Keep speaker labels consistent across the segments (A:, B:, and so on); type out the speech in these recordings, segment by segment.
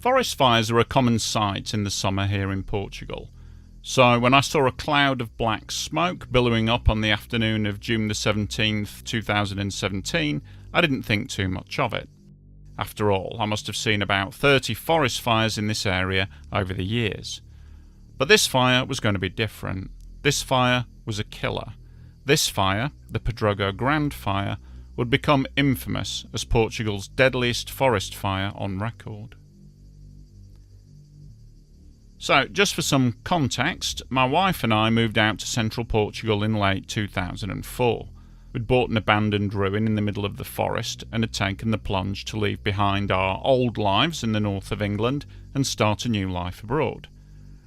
A: Forest fires are a common sight in the summer here in Portugal. So when I saw a cloud of black smoke billowing up on the afternoon of June the 17th, 2017, I didn't think too much of it. After all, I must have seen about 30 forest fires in this area over the years. But this fire was going to be different. This fire was a killer. This fire, the Pedrogão Grande fire, would become infamous as Portugal's deadliest forest fire on record. So, just for some context, my wife and I moved out to central Portugal in late 2004. We'd bought an abandoned ruin in the middle of the forest and had taken the plunge to leave behind our old lives in the north of England and start a new life abroad.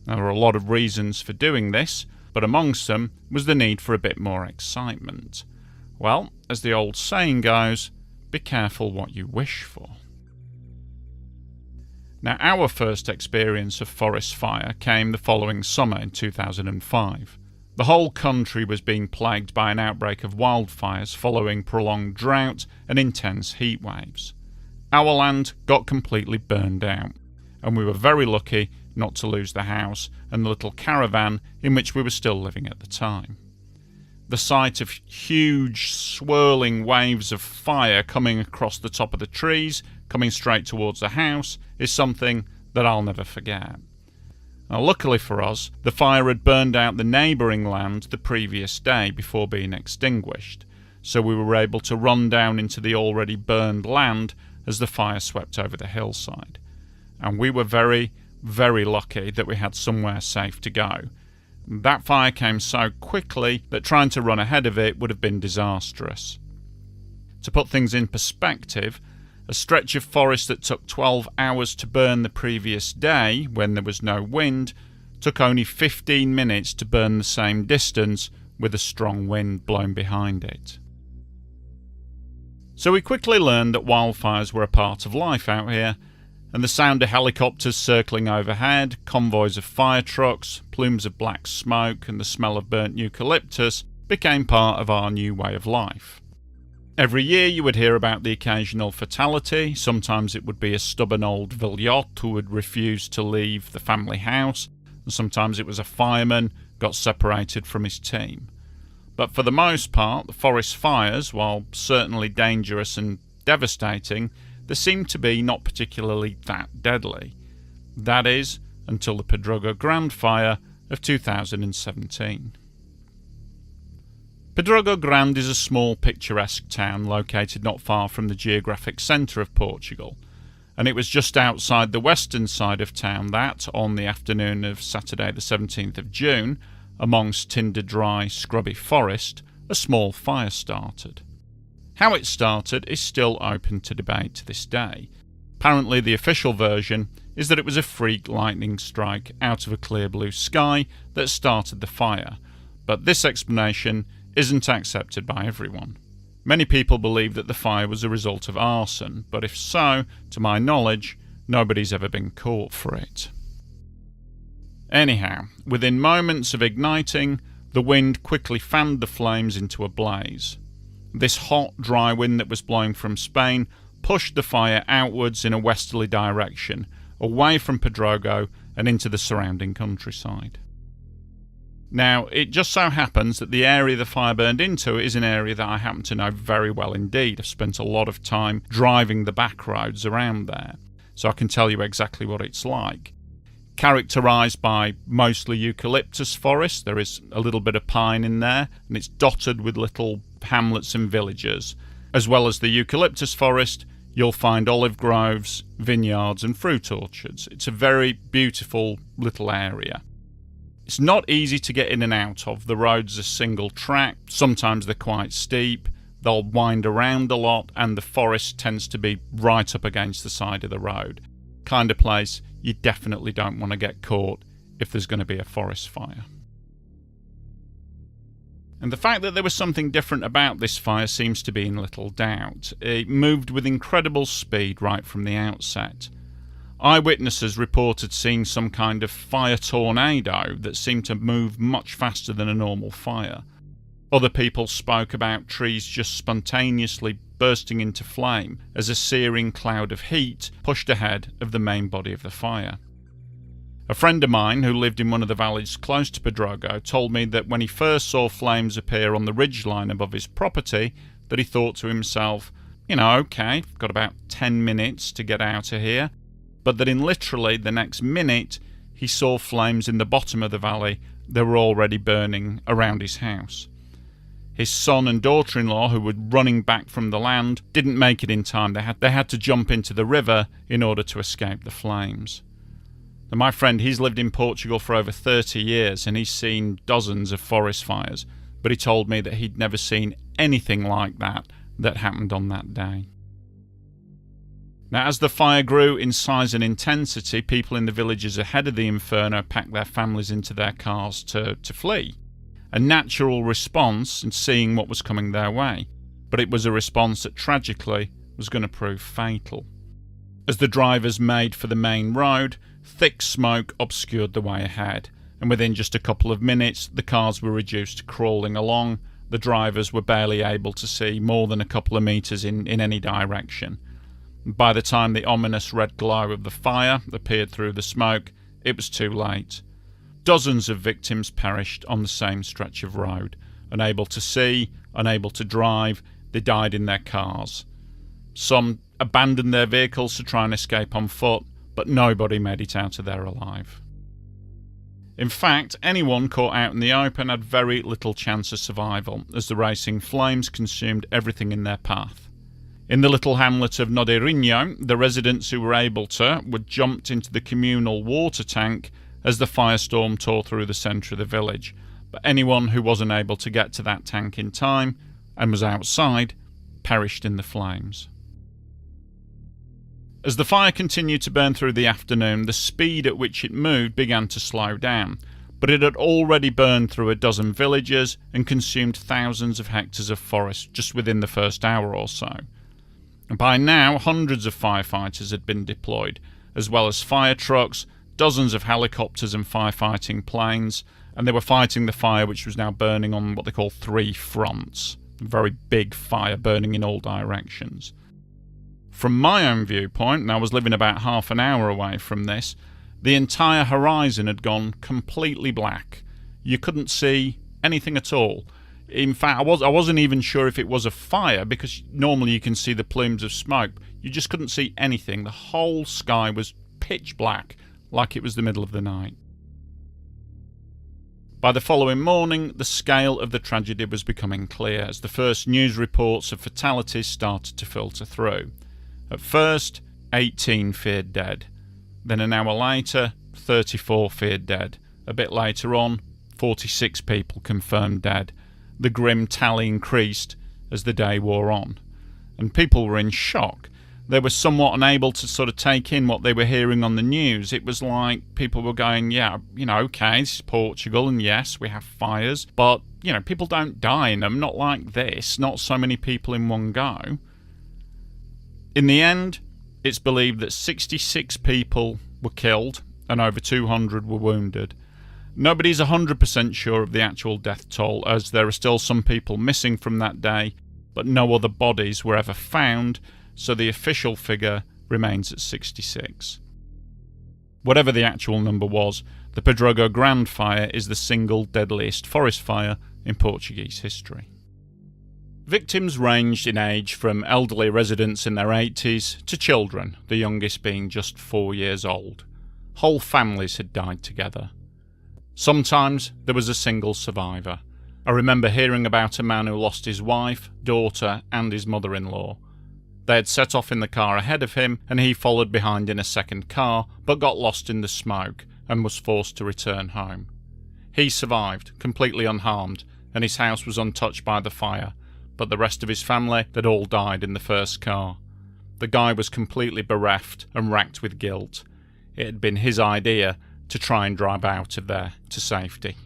A: Now, there were a lot of reasons for doing this, but amongst them was the need for a bit more excitement. Well, as the old saying goes, be careful what you wish for. Now, our first experience of forest fire came the following summer in 2005. The whole country was being plagued by an outbreak of wildfires following prolonged drought and intense heat waves. Our land got completely burned out, and we were very lucky not to lose the house and the little caravan in which we were still living at the time. The sight of huge swirling waves of fire coming across the top of the trees, coming straight towards the house, is something that I'll never forget. Now, luckily for us, the fire had burned out the neighbouring land the previous day before being extinguished, so we were able to run down into the already burned land as the fire swept over the hillside. And we were very, very lucky that we had somewhere safe to go. That fire came so quickly that trying to run ahead of it would have been disastrous. To put things in perspective, a stretch of forest that took 12 hours to burn the previous day, when there was no wind, took only 15 minutes to burn the same distance with a strong wind blowing behind it. So we quickly learned that wildfires were a part of life out here, and the sound of helicopters circling overhead, convoys of fire trucks, plumes of black smoke and the smell of burnt eucalyptus became part of our new way of life. Every year you would hear about the occasional fatality. Sometimes it would be a stubborn old velhote who would refuse to leave the family house, and sometimes it was a fireman got separated from his team. But for the most part, the forest fires, while certainly dangerous and devastating, they seemed to be not particularly that deadly. That is, until the Pedrogão Grande fire of 2017. Pedrogão Grande is a small picturesque town located not far from the geographic centre of Portugal, and it was just outside the western side of town that, on the afternoon of Saturday the 17th of June, amongst tinder-dry, scrubby forest, a small fire started. How it started is still open to debate to this day. Apparently the official version is that it was a freak lightning strike out of a clear blue sky that started the fire, but this explanation isn't accepted by everyone. Many people believe that the fire was a result of arson, but if so, to my knowledge, nobody's ever been caught for it. Anyhow, within moments of igniting, the wind quickly fanned the flames into a blaze. This hot, dry wind that was blowing from Spain pushed the fire outwards in a westerly direction, away from Pedrogão and into the surrounding countryside. Now, it just so happens that the area the fire burned into is an area that I happen to know very well indeed. I've spent a lot of time driving the back roads around there, so I can tell you exactly what it's like. Characterised by mostly eucalyptus forest, there is a little bit of pine in there, and it's dotted with little hamlets and villages. As well as the eucalyptus forest, you'll find olive groves, vineyards and fruit orchards. It's a very beautiful little area. It's not easy to get in and out of. The roads are single track, sometimes they're quite steep, they'll wind around a lot, and the forest tends to be right up against the side of the road. Kind of place you definitely don't want to get caught if there's going to be a forest fire. And the fact that there was something different about this fire seems to be in little doubt. It moved with incredible speed right from the outset. Eyewitnesses reported seeing some kind of fire tornado that seemed to move much faster than a normal fire. Other people spoke about trees just spontaneously bursting into flame as a searing cloud of heat pushed ahead of the main body of the fire. A friend of mine who lived in one of the valleys close to Pedrogão told me that when he first saw flames appear on the ridgeline above his property, that he thought to himself, okay, I've got about 10 minutes to get out of here, but that in literally the next minute he saw flames in the bottom of the valley that were already burning around his house. His son and daughter-in-law, who were running back from the land, didn't make it in time. They had to jump into the river in order to escape the flames. And my friend, he's lived in Portugal for over 30 years and he's seen dozens of forest fires, but he told me that he'd never seen anything like that happened on that day. Now, as the fire grew in size and intensity, people in the villages ahead of the inferno packed their families into their cars to flee. A natural response in seeing what was coming their way, but it was a response that tragically was going to prove fatal. As the drivers made for the main road, thick smoke obscured the way ahead, and within just a couple of minutes the cars were reduced to crawling along. The drivers were barely able to see more than a couple of metres in any direction. By the time the ominous red glow of the fire appeared through the smoke, it was too late. Dozens of victims perished on the same stretch of road. Unable to see, unable to drive, they died in their cars. Some abandoned their vehicles to try and escape on foot, but nobody made it out of there alive. In fact, anyone caught out in the open had very little chance of survival, as the racing flames consumed everything in their path. In the little hamlet of Moreira, the residents who were able to were jumped into the communal water tank as the firestorm tore through the centre of the village, but anyone who wasn't able to get to that tank in time and was outside perished in the flames. As the fire continued to burn through the afternoon, the speed at which it moved began to slow down, but it had already burned through a dozen villages and consumed thousands of hectares of forest just within the first hour or so. And by now, hundreds of firefighters had been deployed, as well as fire trucks, dozens of helicopters and firefighting planes, and they were fighting the fire which was now burning on what they call 3 fronts. A very big fire burning in all directions. From my own viewpoint, and I was living about half an hour away from this, the entire horizon had gone completely black. You couldn't see anything at all. In fact, I wasn't even sure if it was a fire, because normally you can see the plumes of smoke. You just couldn't see anything. The whole sky was pitch black, like it was the middle of the night. By the following morning, the scale of the tragedy was becoming clear as the first news reports of fatalities started to filter through. At first, 18 feared dead. Then an hour later, 34 feared dead. A bit later on, 46 people confirmed dead. The grim tally increased as the day wore on, and people were in shock. They were somewhat unable to sort of take in what they were hearing on the news. It was like people were going, okay, this is Portugal, and yes, we have fires, but, people don't die in them, not like this, not so many people in one go. In the end, it's believed that 66 people were killed and over 200 were wounded. Nobody's 100% sure of the actual death toll, as there are still some people missing from that day, but no other bodies were ever found, so the official figure remains at 66. Whatever the actual number was, the Pedrogão Grande fire is the single deadliest forest fire in Portuguese history. Victims ranged in age from elderly residents in their 80s to children, the youngest being just 4 years old. Whole families had died together. Sometimes there was a single survivor. I remember hearing about a man who lost his wife, daughter, and his mother-in-law. They had set off in the car ahead of him, and he followed behind in a second car, but got lost in the smoke and was forced to return home. He survived, completely unharmed, and his house was untouched by the fire, but the rest of his family had all died in the first car. The guy was completely bereft and racked with guilt. It had been his idea to try and drive out of there to safety.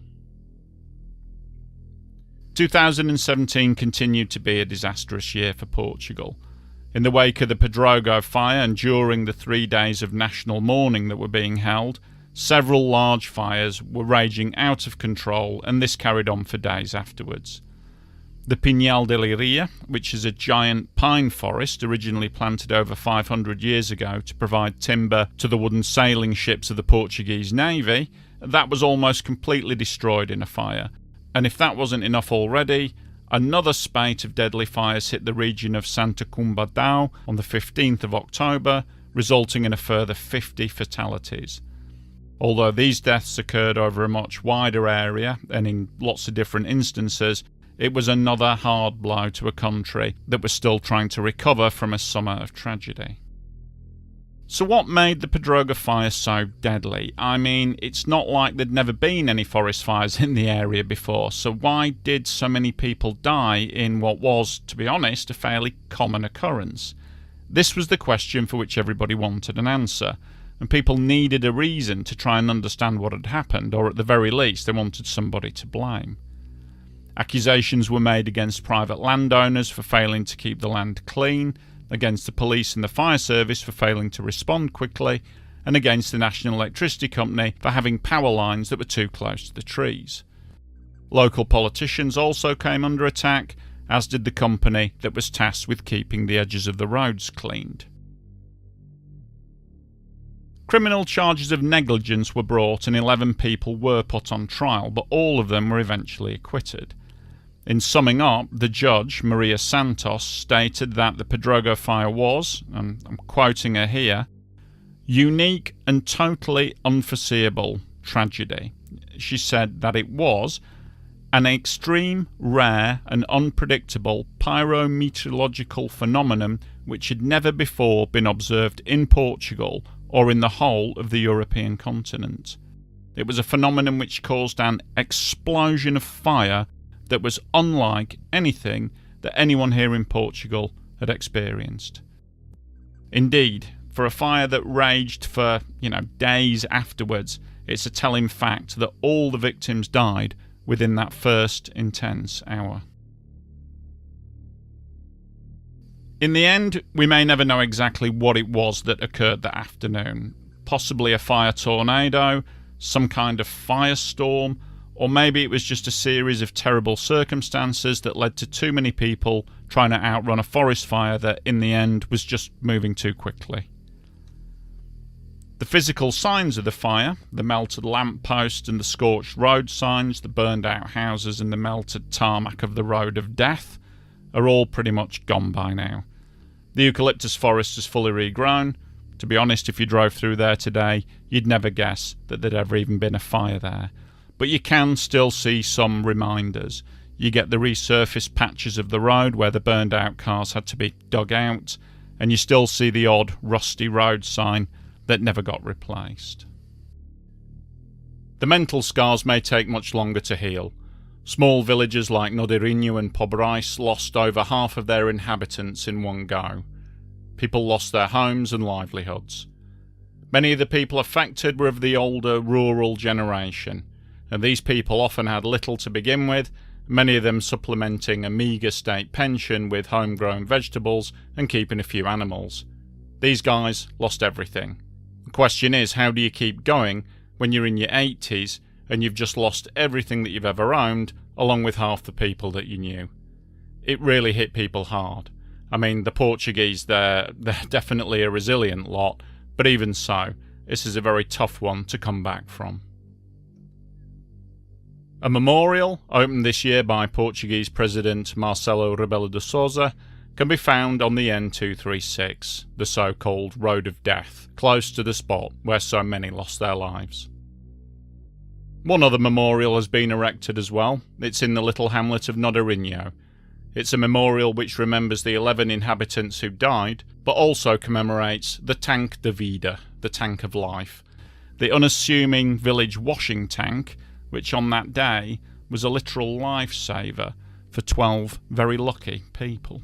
A: 2017 continued to be a disastrous year for Portugal. In the wake of the Pedrogão fire and during the 3 days of national mourning that were being held, several large fires were raging out of control, and this carried on for days afterwards. The Pinhal de Leiria, which is a giant pine forest originally planted over 500 years ago to provide timber to the wooden sailing ships of the Portuguese Navy, that was almost completely destroyed in a fire. And if that wasn't enough already, another spate of deadly fires hit the region of Santa Cumbadão on the 15th of October, resulting in a further 50 fatalities. Although these deaths occurred over a much wider area and in lots of different instances, it was another hard blow to a country that was still trying to recover from a summer of tragedy. So what made the Pedrogão fire so deadly? I mean, it's not like there'd never been any forest fires in the area before, so why did so many people die in what was, to be honest, a fairly common occurrence? This was the question for which everybody wanted an answer, and people needed a reason to try and understand what had happened, or at the very least they wanted somebody to blame. Accusations were made against private landowners for failing to keep the land clean, against the police and the fire service for failing to respond quickly, and against the National Electricity Company for having power lines that were too close to the trees. Local politicians also came under attack, as did the company that was tasked with keeping the edges of the roads cleaned. Criminal charges of negligence were brought and 11 people were put on trial, but all of them were eventually acquitted. In summing up, the judge, Maria Santos, stated that the Pedrogão fire was, and I'm quoting her here, unique and totally unforeseeable tragedy. She said that it was an extreme, rare and unpredictable pyrometeorological phenomenon which had never before been observed in Portugal or in the whole of the European continent. It was a phenomenon which caused an explosion of fire that was unlike anything that anyone here in Portugal had experienced. Indeed, for a fire that raged for, days afterwards, it's a telling fact that all the victims died within that first intense hour. In the end, we may never know exactly what it was that occurred that afternoon. Possibly a fire tornado, some kind of firestorm, or maybe it was just a series of terrible circumstances that led to too many people trying to outrun a forest fire that, in the end, was just moving too quickly. The physical signs of the fire, the melted lamppost and the scorched road signs, the burned out houses and the melted tarmac of the road of death, are all pretty much gone by now. The eucalyptus forest is fully regrown. To be honest, if you drove through there today, you'd never guess that there'd ever even been a fire there. But you can still see some reminders. You get the resurfaced patches of the road where the burned out cars had to be dug out, and you still see the odd rusty road sign that never got replaced. The mental scars may take much longer to heal. Small villages like Nodeirinho and Pobrais lost over half of their inhabitants in one go. People lost their homes and livelihoods. Many of the people affected were of the older rural generation, and these people often had little to begin with, many of them supplementing a meagre state pension with homegrown vegetables and keeping a few animals. These guys lost everything. The question is, how do you keep going when you're in your 80s and you've just lost everything that you've ever owned, along with half the people that you knew? It really hit people hard. I mean, the Portuguese, they're definitely a resilient lot, but even so, this is a very tough one to come back from. A memorial, opened this year by Portuguese President Marcelo Rebelo de Sousa, can be found on the N236, the so-called Road of Death, close to the spot where so many lost their lives. One other memorial has been erected as well. It's in the little hamlet of Nodeirinho. It's a memorial which remembers the 11 inhabitants who died, but also commemorates the tank de vida, the tank of life, the unassuming village washing tank, which on that day was a literal lifesaver for 12 very lucky people.